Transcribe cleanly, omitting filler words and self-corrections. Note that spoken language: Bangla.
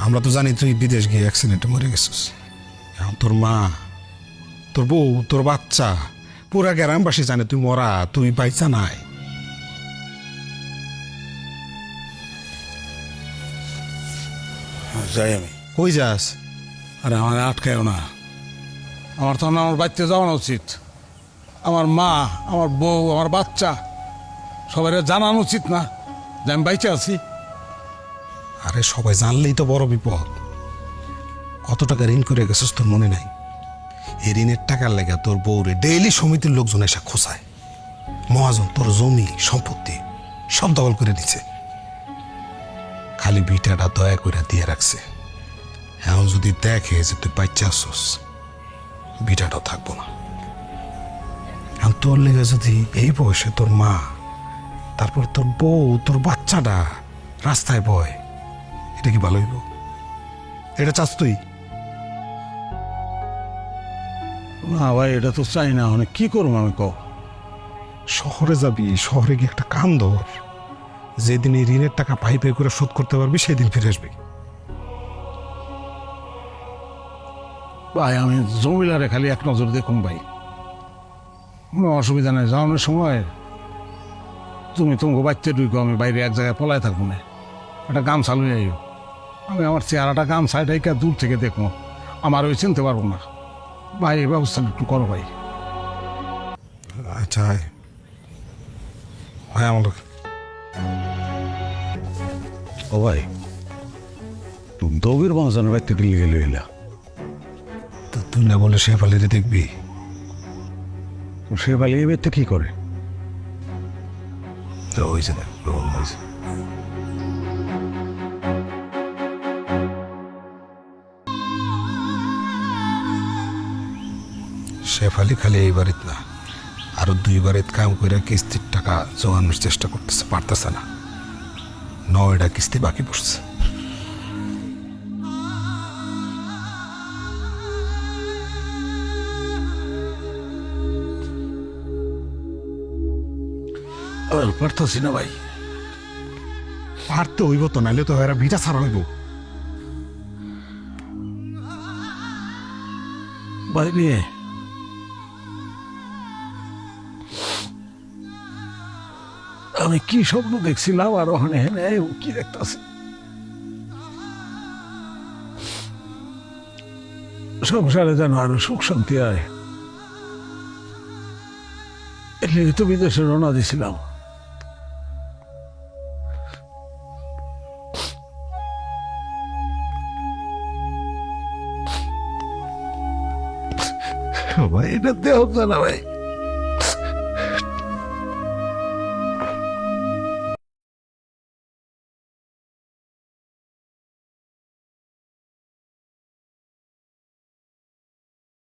আমরা তো জানি তুই বিদেশ গিয়ে অ্যাক্সিডেন্টে মরে গেছিস। এখন তোর মা, তোর বউ, তোর বাচ্চা, পুরা গ্রামবাসী জানে তুই মরা, তুই বাইচা নাই। যাই আমি। কই যাস? আরে আমার আটকায়ও না, আমার তখন আমার বাড়িতে যাওয়া উচিত। আমার মা, আমার বউ, আমার বাচ্চা সবাই জানানো উচিত না যে আমি বাইচে আছি? আরে সবাই জানলেই তো বড় বিপদ। কত টাকা ঋণ করে গেছিস তোর মনে নাই? এই ঋণের টাকার লেগে তোর বউরে ডেইলি সমিতির লোকজন এসে খোঁচায়। মহাজন তোর জমি সম্পত্তি সব দখল করে দিচ্ছে, খালি বিটাটা দয়া করে দিয়ে রাখছে। এখন যদি দেখে যে তুই বাচ্চা আসছিস, বিটাটাও থাকবো না। এখন তোর লেগে যদি এই বয়সে তোর মা, তারপর তোর বউ, তোর বাচ্চাটা রাস্তায় বয়, এটা কি ভালো হইব? এটা চাস তুই? না ভাই, এটা তো চাই না। অনেক কি করবো আমি কও? শহরে যাবি, শহরে গিয়ে একটা কাম ধর। যেদিন এই ঋণের টাকা পাই পাই করে শোধ করতে পারবি সেদিন ফিরে আসবি। ভাই আমি জমিলারে খালি এক নজর দেখুন ভাই, কোনো অসুবিধা নেই। যাওয়ানোর সময় তুমি তোমাকে বাচ্চা ঢুকো, আমি বাইরে এক জায়গায় পলায় থাকবো না। একটা গামছা লুয়ে আইও, আমি আমার চেহারাটা গামছায় ঢাইকা দূর থেকে দেখবো, আমার ওই চিনতে পারবো না। ভাই এই ব্যবস্থা একটু করো ভাই। আচ্ছা ভাই আমার লোক। ও ভাই, তুমি দবির বাঁচানোর বাড়িতে ঢিলে গেলে এলা, তো তুই না বলে সে ফালিরে দেখবি? সে পালিয়ে বেরতে কি করে? তো হয়েছে দেখ, হয়েছে। শেফালি খালি এই বাড়িতে না, আরো 2 বাড়িতে কাম করে কিস্তির টাকা জোগানোর চেষ্টা করতেছে, পারতেছে না। 9টা কিস্তি বাকি পড়ছে। পারতাছি না ভাই। পারতে হইব তো, নাইলে তো এরা ভিটা ছাড়া হইব। বাইরে আমি কি স্বপ্ন দেখছিলাম, আর ওখানে হেনে কি দেখতেছি? সংসারে যেন আরো সুখ শান্তি আয়, এলে তো বিদেশে রওনা দিছিলাম। ভাই এটা দেহ না ভাই।